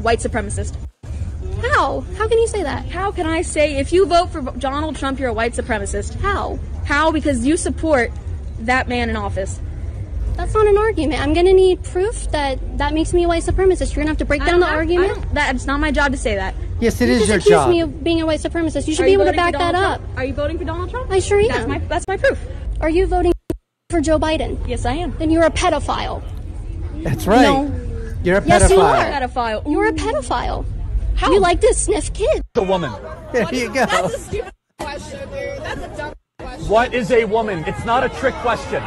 white supremacist. How? How can you say that? How can I say if you vote for Donald Trump, you're a white supremacist? How? How? Because you support that man in office. That's not an argument. I'm going to need proof that that makes me a white supremacist. You're going to have to break down the argument. That's not my job to say that. Yes, it is your job. You just accused me of being a white supremacist. You should be able to back that up. Are you voting for Donald Trump? I sure am. That's my proof. Are you voting for Joe Biden? Yes, I am. Then you're a pedophile. That's right. No. You're a pedophile. Yes, you are. Pedophile. You're a pedophile. How? You like to sniff kids. A woman. There you go. That's a stupid question, dude. That's a dumb question. What is a woman? It's not a trick question.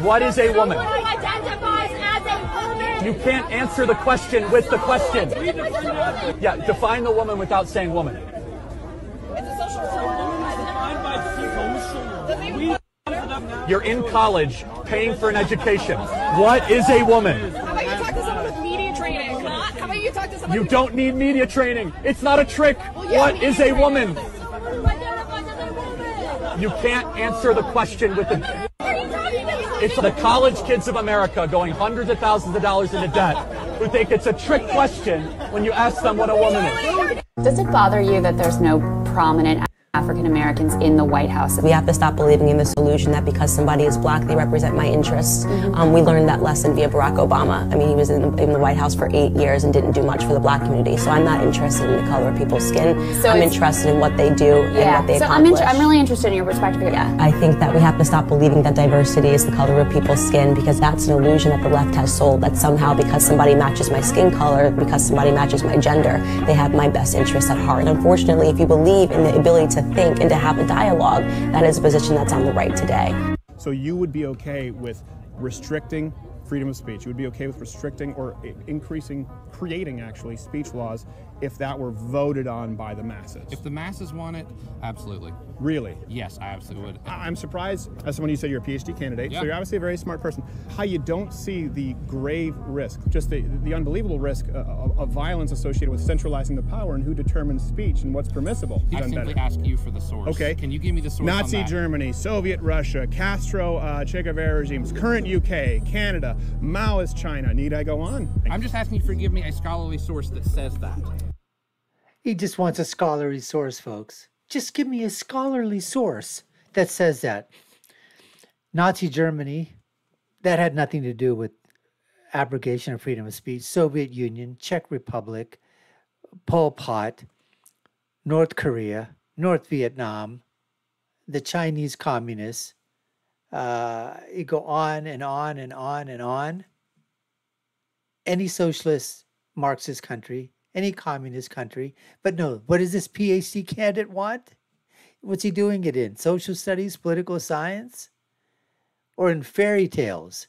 What is a woman? Someone who identifies as a woman. You can't answer the question with the question. Yeah, define the woman without saying woman. It's a social role. You're in college, paying for an education. What is a woman? How about you talk to someone with media training? How about you talk to someone You don't need media training. It's not a trick. What is a woman? You can't answer the question with the... It's the college kids of America going hundreds of thousands of dollars into debt who think it's a trick question when you ask them what a woman is. Does it bother you that there's no prominent African Americans in the White House? We have to stop believing in this illusion that because somebody is black, they represent my interests. We learned that lesson via Barack Obama. I mean, he was in the White House for 8 years and didn't do much for the black community. So I'm not interested in the color of people's skin. So I'm interested in what they do and what they accomplish. I'm really interested in your perspective here. Yeah, I think that we have to stop believing that diversity is the color of people's skin, because that's an illusion that the left has sold, that somehow because somebody matches my skin color, because somebody matches my gender, they have my best interests at heart. Unfortunately, if you believe in the ability to think and to have a dialogue, that is a position that's on the right today. So you would be okay with restricting freedom of speech? You would be okay with restricting or increasing, creating actually, speech laws if that were voted on by the masses? If the masses want it, absolutely. Really? Yes, I absolutely would. I'm surprised, as someone, you said you're a PhD candidate, so you're obviously a very smart person, how you don't see the grave risk, just the unbelievable risk of violence associated with centralizing the power and who determines speech and what's permissible. I simply ask you for the source. Okay. Can you give me the source Nazi on that? Germany, Soviet Russia, Castro, Che Guevara regimes, current UK, Canada, Maoist China. Need I go on? I'm just asking you to give me a scholarly source that says that. He just wants a scholarly source, folks. Just give me a scholarly source that says that. Nazi Germany, that had nothing to do with abrogation of freedom of speech. Soviet Union, Czech Republic, Pol Pot, North Korea, North Vietnam, the Chinese communists. You go on and on and on and on. Any socialist Marxist country, any communist country. But no, what does this PhD candidate want? What's he doing it in? Social studies, political science? Or in fairy tales?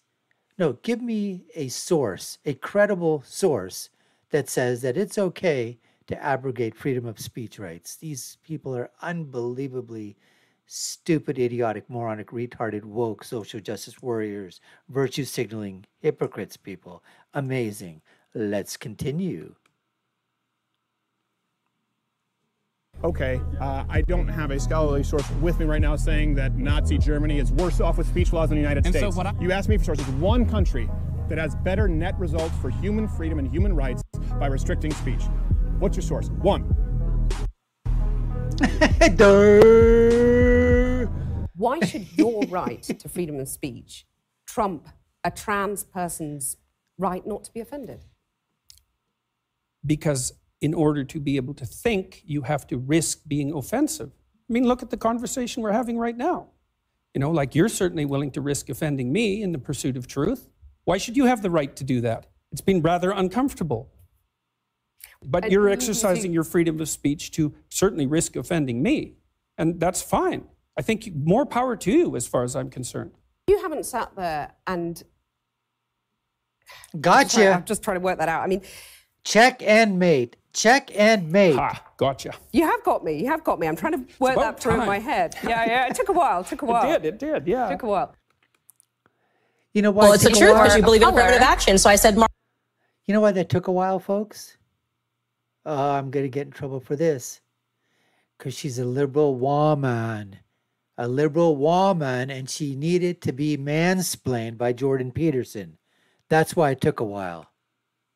No, give me a source, a credible source that says that it's okay to abrogate freedom of speech rights. These people are unbelievably stupid, idiotic, moronic, retarded, woke, social justice warriors, virtue signaling, hypocrites, people. Amazing. Let's continue. Okay, I don't have a scholarly source with me right now saying that Nazi Germany is worse off with speech laws than the United States. So you asked me for sources. One country that has better net results for human freedom and human rights by restricting speech. What's your source? One. Why should your right to freedom of speech trump a trans person's right not to be offended? Because in order to be able to think, you have to risk being offensive. I mean, look at the conversation we're having right now. You know, like you're certainly willing to risk offending me in the pursuit of truth. Why should you have the right to do that? It's been rather uncomfortable. But you're exercising your freedom of speech to certainly risk offending me. And that's fine. I think more power to you as far as I'm concerned. You haven't sat there and... Gotcha. I'm just trying to work that out. I mean... Check and mate. Check and mate. Ha, gotcha. You have got me. You have got me. I'm trying to work that through in my head. Yeah. It took a while. It took a while. It did, yeah. It took a while. You know why? Well, it's the truth because you believe in affirmative action. So I said... You know why that took a while, folks? I'm going to get in trouble for this. Because she's a liberal woman. A liberal woman, and she needed to be mansplained by Jordan Peterson. That's why it took a while.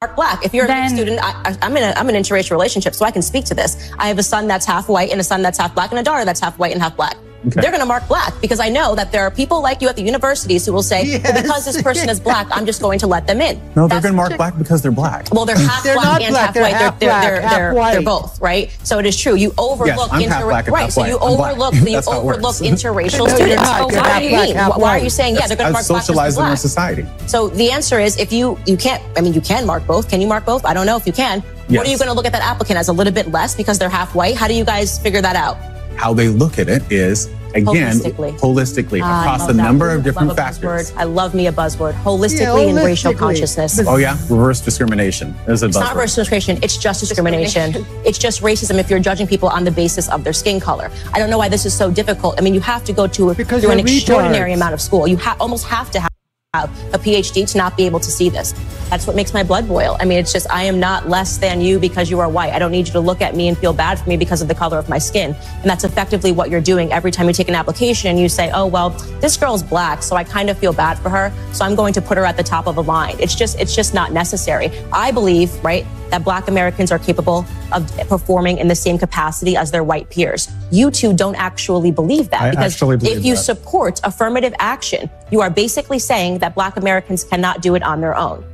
black. If you're a student, I'm in an interracial relationship, so I can speak to this. I have a son that's half white and a son that's half black and a daughter that's half white and half black. Okay. They're going to mark black because I know that there are people like you at the universities who will say, well, because this person is black, I'm just going to let them in. No, they're going to mark black because they're black. Well, they're half black and half white. They're both, right? So it is true. You overlook you overlook interracial students. What do you mean? Why are you saying they're going to mark black socialized in our society? So the answer is if you can't, I mean, you can mark both. Can you mark both? I don't know if you can. Yes. What are you going to look at that applicant as a little bit less because they're half white? How do you guys figure that out? How they look at it is, again, holistically across a number of different factors. I love me a buzzword. Holistically and racial consciousness. Oh yeah, reverse discrimination is a buzzword. It's not reverse discrimination, it's just discrimination. It's just racism if you're judging people on the basis of their skin color. I don't know why this is so difficult. I mean, you have to go through an extraordinary amount of school. You almost have to have a PhD to not be able to see this. That's what makes my blood boil. I mean, it's just, I am not less than you because you are white. I don't need you to look at me and feel bad for me because of the color of my skin. And that's effectively what you're doing every time you take an application and you say, oh, well, this girl's black, so I kind of feel bad for her, so I'm going to put her at the top of the line. It's just not necessary. I believe, right, that black Americans are capable of performing in the same capacity as their white peers. You two don't actually believe that because if you support affirmative action, you are basically saying that black Americans cannot do it on their own.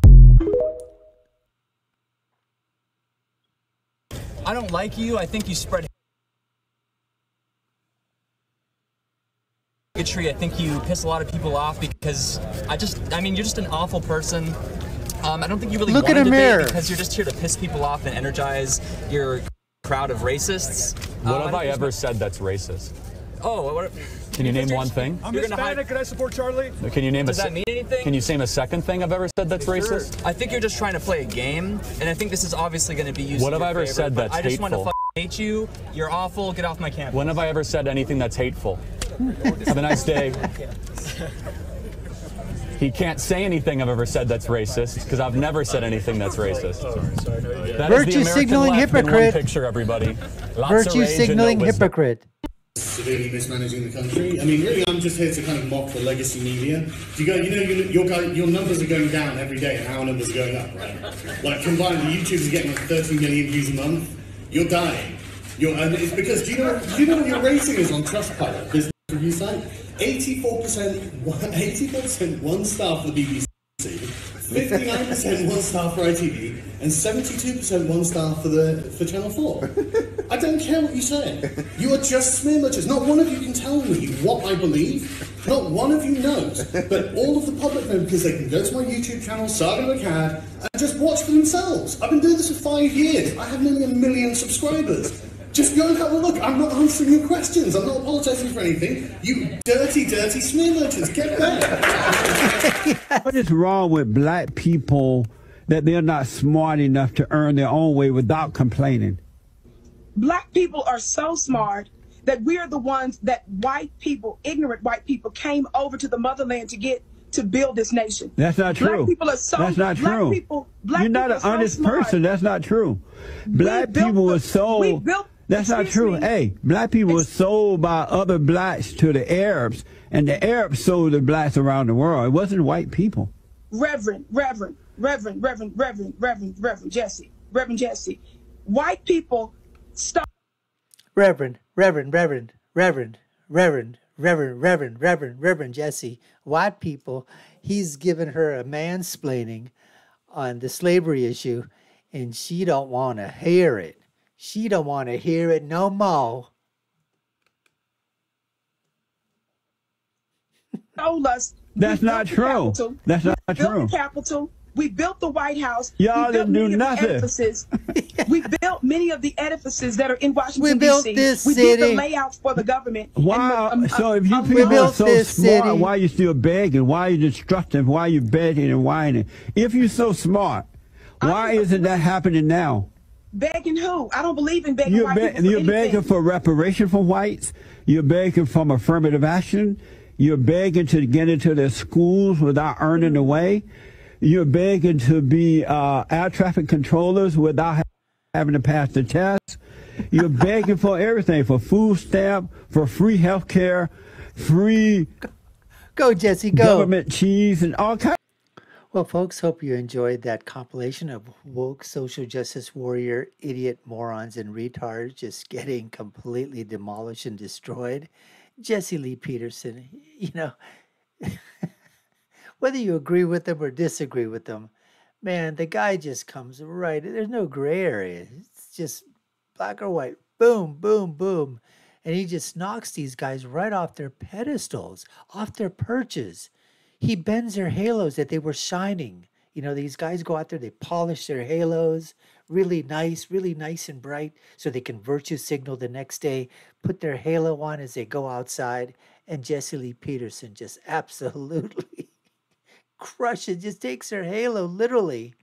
I don't like you. I think you spread bigotry. I think you piss a lot of people off because I mean, you're just an awful person. I don't think you really want to debate because you're just here to piss people off and energize your crowd of racists. What have I ever said that's racist? Oh, what? Can you name one thing? I'm Hispanic. Can I support Charlie? Can you name Does that mean anything? Can you name a second thing I've ever said that's racist? I think you're just trying to play a game, and I think this is obviously going to be used. What have I ever said that's hateful? I just want to hate you. You're awful. Get off my campus. When have I ever said anything that's hateful? Have a nice day. He can't say anything I've ever said that's racist because I've never said anything that's racist. That Virtue signaling hypocrite. Picture, everybody. Virtue signaling hypocrite. Severely mismanaging the country. I mean, really, I'm just here to kind of mock the legacy media. Your numbers are going down every day, and our numbers are going up, right? Like combined, the YouTubers are getting like 30 million views a month. You're dying. And it's because do you know what your rating is on Trustpilot, business review site? 84% 1 star for the BBC, 59% 1 star for ITV, and 72% 1 star for Channel 4. I don't care what you say. You are just smear merchants. Not one of you can tell me what I believe. Not one of you knows. But all of the public know because they can go to my YouTube channel, Saga McCad, and just watch for themselves. I've been doing this for 5 years. I have nearly 1 million subscribers. Just go and have a look. I'm not answering your questions. I'm not apologising for anything. You dirty, dirty smear merchants. Get back. What is wrong with black people that they're not smart enough to earn their own way without complaining? Black people are so smart that we are the ones that white people, ignorant white people, came over to the motherland to build this nation. That's not true. Black people are so. That's not true. You're not an honest person. That's not true. Black people were so. That's not true. Hey, black people were sold by other blacks to the Arabs, and the Arabs sold the blacks around the world. It wasn't white people. Reverend Jesse. White people stop. Reverend Jesse. White people, he's given her a mansplaining on the slavery issue, and she don't want to hear it. She don't want to hear it no more. Told us. That's not true. That's not true. We built the Capitol. We built the White House. Y'all didn't do nothing. We built many of the edifices that are in Washington, we built this we city. did the layouts for the government. Wow. So if you people are so smart, why are you still begging? Why are you destructive? Why are you begging and whining? If you're so smart, why isn't that happening now? Begging who? I don't believe in begging white people for You're begging for reparation for whites. You're begging for affirmative action. You're begging to get into their schools without earning the way. You're begging to be air traffic controllers without having to pass the test. You're begging for everything, for food stamp, for free health care, free go Jesse, go. Government cheese and all kinds. Well, folks, hope you enjoyed that compilation of woke social justice warrior, idiot morons, and retards just getting completely demolished and destroyed. Jesse Lee Peterson, you know, whether you agree with him or disagree with him, man, the guy just comes right. There's no gray area. It's just black or white. Boom, boom, boom. And he just knocks these guys right off their pedestals, off their perches. He bends their halos that they were shining. You know, these guys go out there, they polish their halos, really nice and bright, so they can virtue signal the next day, put their halo on as they go outside. And Jesse Lee Peterson just absolutely crushes, just takes her halo literally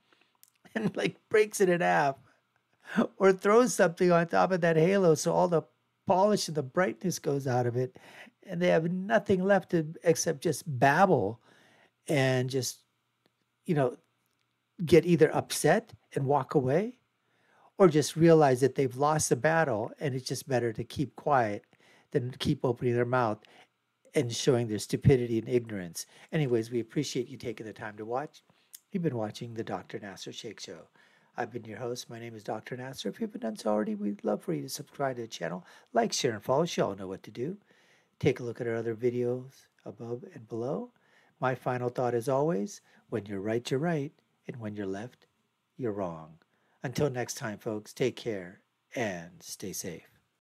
and like breaks it in half, or throws something on top of that halo so all the polish and the brightness goes out of it, and they have nothing left except just babble and just, you know, get either upset and walk away, or just realize that they've lost the battle and it's just better to keep quiet than keep opening their mouth and showing their stupidity and ignorance. Anyways, we appreciate you taking the time to watch. You've been watching the Dr. Nasir Shaikh Show. I've been your host. My name is Dr. Nasir. If you haven't done so already, we'd love for you to subscribe to the channel, like, share, and follow. You all know what to do. Take a look at our other videos above and below. My final thought is always, when you're right, you're right, and when you're left, you're wrong. Until next time, folks, take care and stay safe.